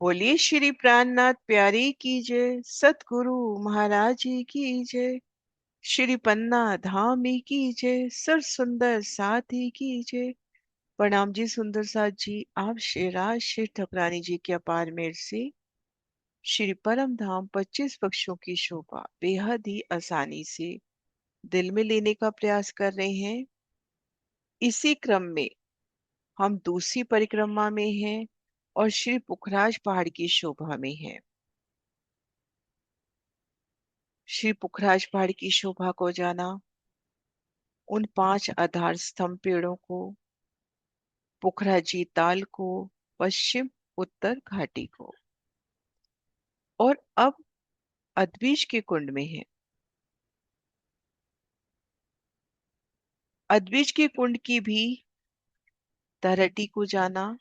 बोलिए श्री प्राणनाथ प्यारी की जय, सतगुरु महाराज जी की जय, श्री पन्ना धामी की जय, सर सुंदर साथी की जय। प्रणाम जी सुंदर साथ जी। आप श्री राज श्री ठकुरानी जी के अपार मेहर से श्री परम धाम 25 पक्षों की शोभा बेहद ही आसानी से दिल में लेने का प्रयास कर रहे हैं। इसी क्रम में हम दूसरी परिक्रमा में हैं और श्री पुखराज पहाड़ की शोभा में हैं। श्री पुखराज पहाड़ की शोभा को जाना, उन 5 आधार स्तंभ पेड़ों को, पुखराजी ताल को, पश्चिम उत्तर घाटी को, और अब अदबीज के कुंड में है। अदबीज के कुंड की भी तलहटी को जाना,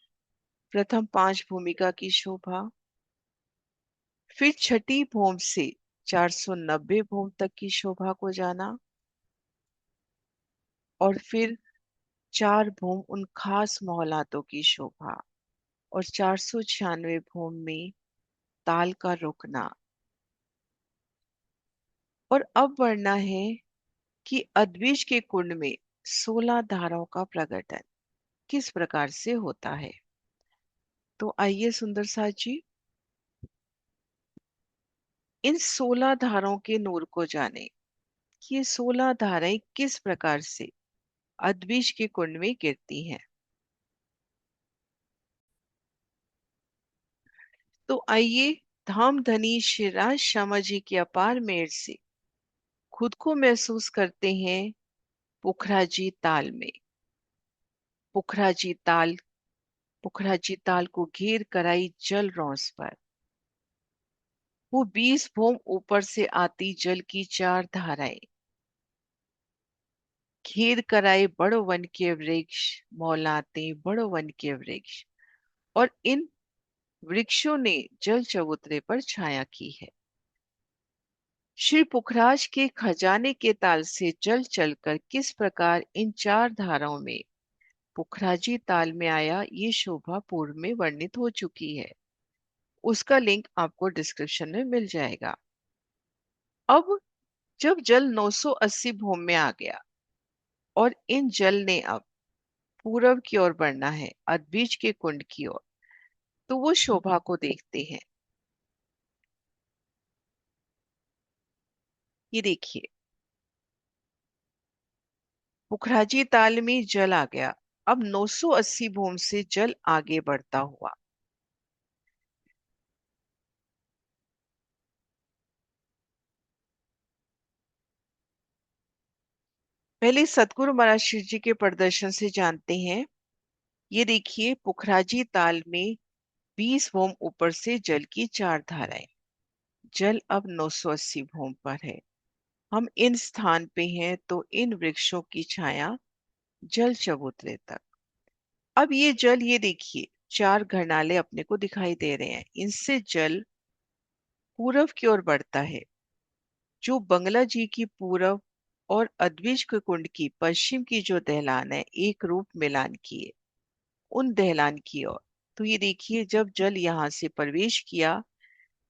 प्रथम 5 भूमिका की शोभा, फिर छठी भूम से 490 भूम तक की शोभा को जाना, और फिर 4 भूम उन खास मोहलातों की शोभा, और 496 भूम में ताल का रुकना। और अब बढ़ना है कि अदबीज के कुंड में 16 धाराओं का प्रकटन किस प्रकार से होता है। तो आइए सुंदर साथ जी इन 16 धाराओं के नूर को जाने कि ये 16 धाराएं किस प्रकार से अदबीज के कुंड में गिरती हैं। तो आइए धाम धनी श्री राज श्यामा जी की अपार मेहर से खुद को महसूस करते हैं पुखराजी ताल में। पुखराजी ताल, पुखराजी ताल को घेर कर आई जल रौंस पर वो 20 भूम ऊपर से आती जल की 4 धाराएं, घेर कर आए बड़ो वन के वृक्ष, मौलाते बड़ो वन के वृक्ष, और इन वृक्षों ने जल चबूतरे पर छाया की है। श्री पुखराज के खजाने के ताल से जल चलकर किस प्रकार इन 4 धाराओं में पुखराजी ताल में आया, ये शोभा पूर्व में वर्णित हो चुकी है। उसका लिंक आपको डिस्क्रिप्शन में मिल जाएगा। अब जब जल 980 भूम में आ गया और इन जल ने अब पूरब की ओर बढ़ना है, अदबीज के कुंड की ओर, तो वो शोभा को देखते हैं। ये देखिए पुखराजी ताल में जल आ गया। अब 980 भूम से जल आगे बढ़ता हुआ पहले सतगुरु महाराज शिव जी के प्रदर्शन से जानते हैं। ये देखिए पुखराजी ताल में 20 भूम ऊपर से जल की 4 धाराएं, जल अब 980 भूम पर है। हम इन स्थान पे हैं तो इन वृक्षों की छाया जल चबूतरे तक। अब ये जल, ये देखिए 4 घरनाले अपने को दिखाई दे रहे हैं, इनसे जल पूरब की ओर बढ़ता है, जो बंगला जी की पूरब और अदबीज के कुंड की पश्चिम की जो दहलान है, एक रूप मिलान किए उन दहलान की ओर। तो ये देखिए जब जल यहाँ से प्रवेश किया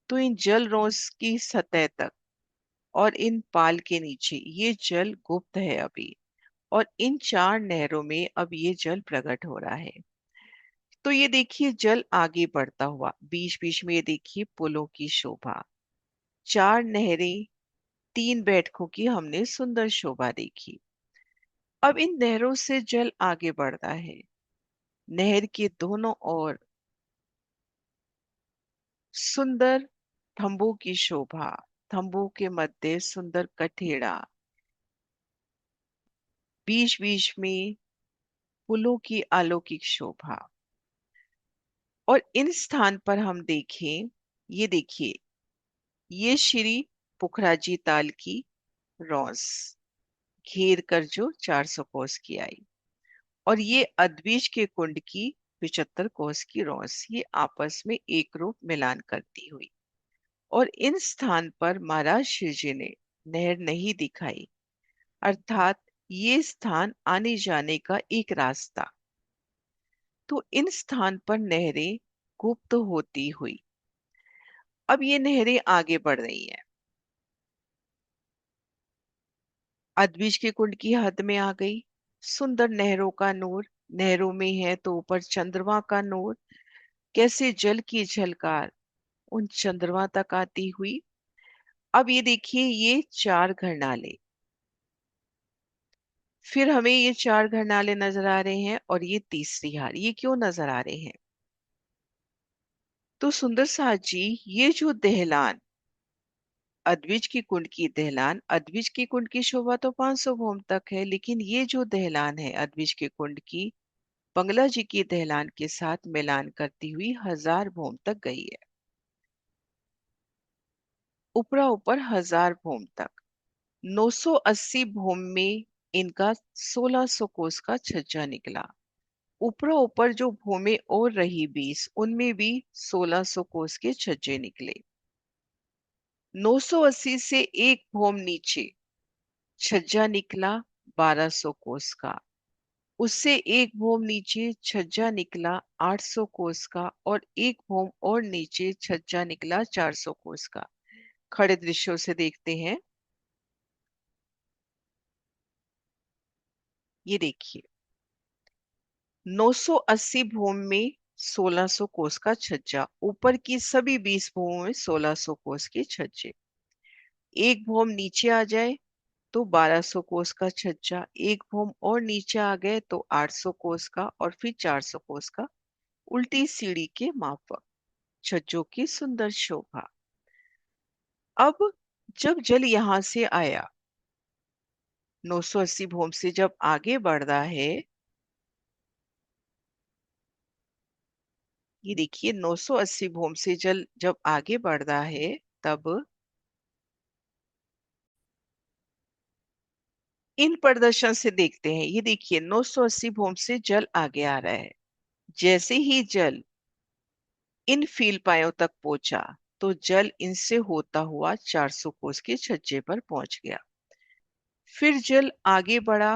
तो इन जल रोंस की सतह तक और इन पाल के नीचे ये जल गुप्त है अभी, और इन 4 नहरों में अब ये जल प्रकट हो रहा है। तो ये देखिए जल आगे बढ़ता हुआ बीच बीच में, ये देखिए पुलों की शोभा, 4 नहरें, 3 बैठकों की हमने सुंदर शोभा देखी। अब इन नहरों से जल आगे बढ़ता है, नहर के दोनों ओर सुंदर थंबों की शोभा, थंबों के मध्य सुंदर कठेड़ा, बीच बीच में पुलों की अलौकिक शोभा। और इन स्थान पर हम देखें, ये देखिए ये श्री पुखराजी ताल की रॉस घेर कर जो 400 कोस की आई, और ये अदबीज के कुंड की 75 कोस की रॉस, ये आपस में एक रूप मिलान करती हुई। और इन स्थान पर महाराज शिव जी ने नहर नहीं दिखाई, अर्थात ये स्थान आने जाने का एक रास्ता। तो इन स्थान पर नहरें गुप्त होती हुई। अब ये नहरें आगे बढ़ रही हैं, अदबिज के कुंड की हद में आ गई। सुंदर नहरों का नूर, नहरों में है तो ऊपर चंद्रमा का नूर, कैसे जल की झलकार उन चंद्रमा तक आती हुई। अब ये देखिए, ये चार घरनाले, फिर हमें ये चार घरनाले नजर आ रहे हैं और ये तीसरी हार, ये क्यों नजर आ रहे हैं? तो सुंदर साथ जी, ये जो दहलान, अद्विज की कुंड की दहलान, अद्विज की कुंड की शोभा तो 500 भौम तक है, लेकिन ये जो दहलान है अद्विज के कुंड की, बंगला जी की दहलान के साथ मिलान करती हुई 1000 भौम तक गई है। ऊपरा ऊपर 1000 भौम तक, 980 भौम में इनका 1600 कोस का छज्जा निकला। ऊपरा ऊपर जो भूमि और रही 20, उनमें भी 1600 कोस के छज्जे निकले। 980 से एक भौम नीचे छज्जा निकला 1200 कोस का, उससे एक भौम नीचे छज्जा निकला 800 कोस का, और एक भौम और नीचे छज्जा निकला 400 कोस का। खड़े दृश्यों से देखते हैं। ये देखिए, 980 भूम में 1600 कोस का छज्जा, ऊपर की सभी 20 भूमों में 1600 कोस के छज्जे। एक भूम नीचे आ जाए तो 1200 कोस का छज्जा, एक भूम और नीचे आ गए तो 800 कोस का, और फिर 400 कोस का। उल्टी सीढ़ी के माफक छज्जों की सुंदर शोभा। अब जब जल यहां से आया, 980 भूम से जब आगे बढ़ रहा है, ये देखिए 980 भूम से जल जब आगे बढ़ रहा है, तब इन प्रदर्शन से देखते हैं। ये देखिए 980 भूम से जल आगे आ रहा है। जैसे ही जल इन फील पायों तक पहुंचा, तो जल इनसे होता हुआ 400 कोस के छज्जे पर पहुंच गया। फिर जल आगे बढ़ा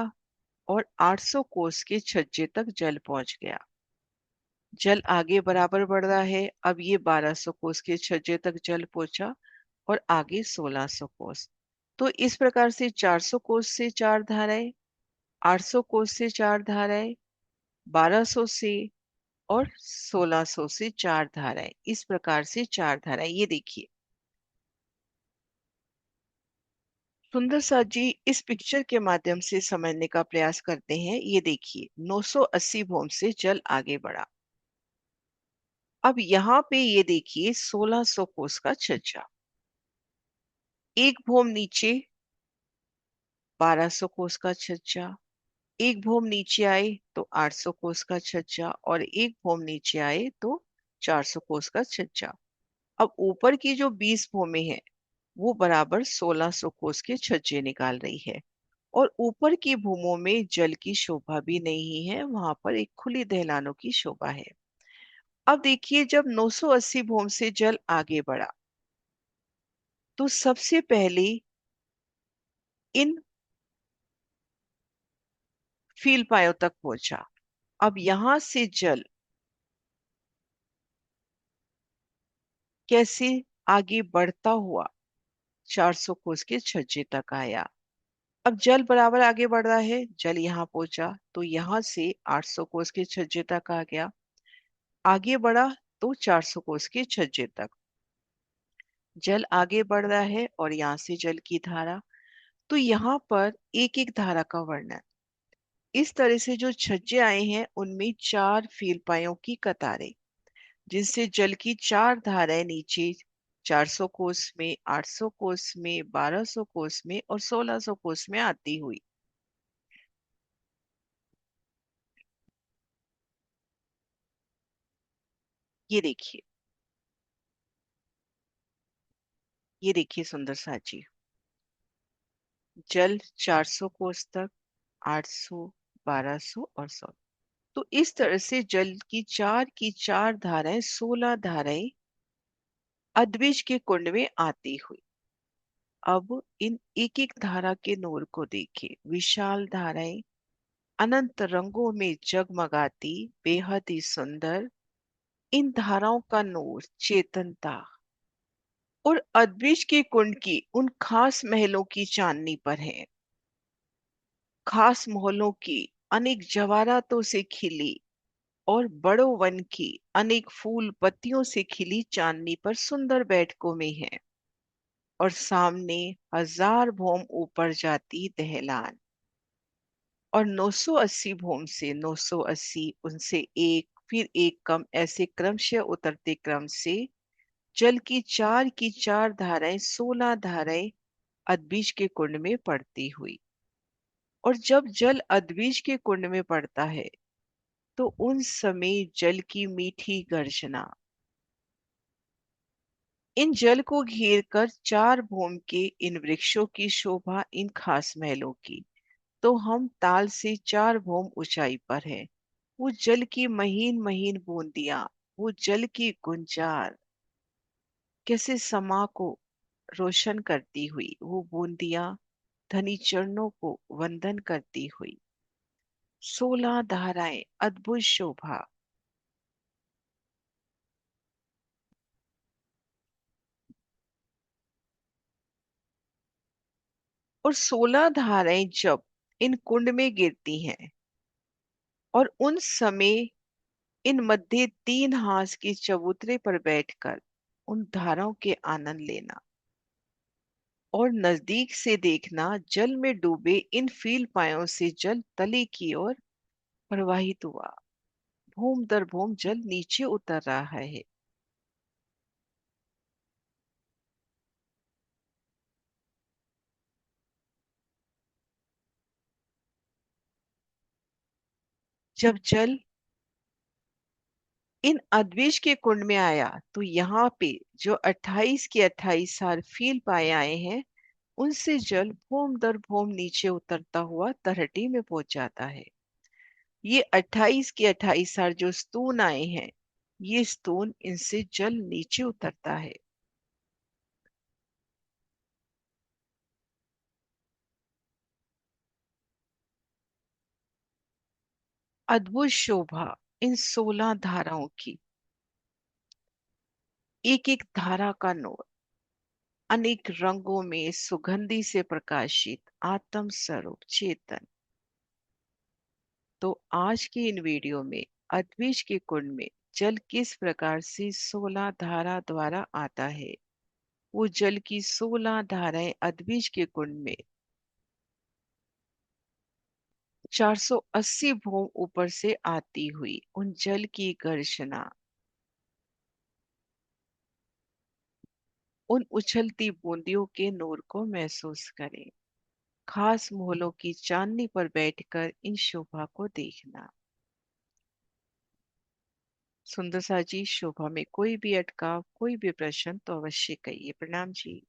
और 800 कोस के छज्जे तक जल पहुंच गया। जल आगे बराबर बढ़ रहा है, अब ये 1200 कोस के छज्जे तक जल पहुंचा, और आगे 1600 कोस। तो इस प्रकार से 400 कोस से चार धाराएं, 800 कोस से चार धाराएं, 1200 से और 1600 से चार धाराएं, इस प्रकार से चार धाराएं। ये देखिए सुंदर साथ जी, इस पिक्चर के माध्यम से समझने का प्रयास करते हैं। ये देखिए 980 भूम से जल आगे बढ़ा, अब यहाँ पे ये देखिए 1600 कोस का छज्जा, एक भूम नीचे 1200 कोस का छज्जा, एक भूम नीचे आए तो 800 कोस का छज्जा, और एक भूम नीचे आए तो 400 कोस का छज्जा। अब ऊपर की जो 20 भूमें हैं, वो बराबर 1600 कोस के छज्जे निकाल रही है, और ऊपर की भूमों में जल की शोभा भी नहीं है, वहां पर एक खुली दहलानों की शोभा है। अब देखिए जब 980 भूम से जल आगे बढ़ा, तो सबसे पहले इन फील पायों तक पहुंचा। अब यहां से जल कैसे आगे बढ़ता हुआ 400 कोस के छज्जे तक आया। अब जल बराबर आगे बढ़ रहा है, जल यहाँ पहुंचा तो यहाँ से 800 कोस के छज्जे तक आ गया, आगे बढ़ा तो 400 कोस के छज्जे तक। जल आगे बढ़ रहा है और यहाँ से जल की धारा, तो यहाँ पर एक एक धारा का वर्णन। इस तरह से जो छज्जे आए हैं, उनमें चार फील पायों की कतारें, जिनसे जल की चार धाराएं नीचे 400 कोस में, 800 कोस में, 1200 कोस में और 1600 कोस में आती हुई। ये देखिए, ये देखिए सुंदर साजी, जल 400 कोस तक, 800, 1200 और 100। तो इस तरह से जल की चार धाराएं, 16 धाराएं अद्विज के कुंड में आती हुई। अब इन एक एक धारा के नूर को देखिए, विशाल धाराएं अनंत रंगों में जगमगाती, बेहद ही सुंदर, इन धाराओं का नूर चेतनता और अदृश्य के कुंड की उन खास महलों की चांदनी पर है। खास महलों की अनेक जवारातों से खिली और बड़ो वन की अनेक फूल पत्तियों से खिली चांदनी पर सुंदर बैठकों में है। और सामने हजार भौम ऊपर जाती दहलान और 980 भौम से 980 उनसे एक फिर एक कम ऐसे क्रमशः उतरते क्रम से जल की चार धाराएं 16 धाराएं अदबीज के कुंड में पड़ती हुई। और जब जल अदबीज के कुंड में पड़ता है तो उन समय जल की मीठी गर्जना इन जल को घेर कर चार भौम के इन वृक्षों की शोभा इन खास महलों की तो हम ताल से चार भौम ऊंचाई पर है। वो जल की महीन महीन बूंदियां, वो जल की गुंजार कैसे समा को रोशन करती हुई वो बूंदियां धनी चरणों को वंदन करती हुई। 16 धाराएं अद्भुत शोभा। और 16 धाराएं जब इन कुंड में गिरती हैं और उन समय इन मध्य तीन हाथ के चबूतरे पर बैठकर उन धाराओं के आनंद लेना और नजदीक से देखना जल में डूबे इन फील पायों से जल तले की ओर प्रवाहित हुआ। भूम दर भूम जल नीचे उतर रहा है। जब जल इन अद्वेष के कुंड में आया तो यहाँ पे जो 28 के 28 साल फील पाए आए हैं उनसे जल भूम दर भूम नीचे उतरता हुआ तरहटी में पहुंच जाता है। ये 28 के 28 साल जो स्तून आए हैं ये स्तून इनसे जल नीचे उतरता है। अद्भुत शोभा इन 16 धाराओं की एक एक धारा का नूर अनेक रंगों में सुगंधि से प्रकाशित आत्म स्वरूप चेतन। तो आज के इन वीडियो में अद्विज के कुंड में जल किस प्रकार से 16 धारा द्वारा आता है। वो जल की 16 धाराएं अद्विज के कुंड में 480 भूम ऊपर से आती हुई उन जल की गर्जना उन उछलती बूंदियों के नूर को महसूस करें। खास मोहलों की चांदनी पर बैठकर इन शोभा को देखना। सुंदर सा जी, शोभा में कोई भी अटकाव कोई भी प्रश्न तो अवश्य कहिए। प्रणाम जी।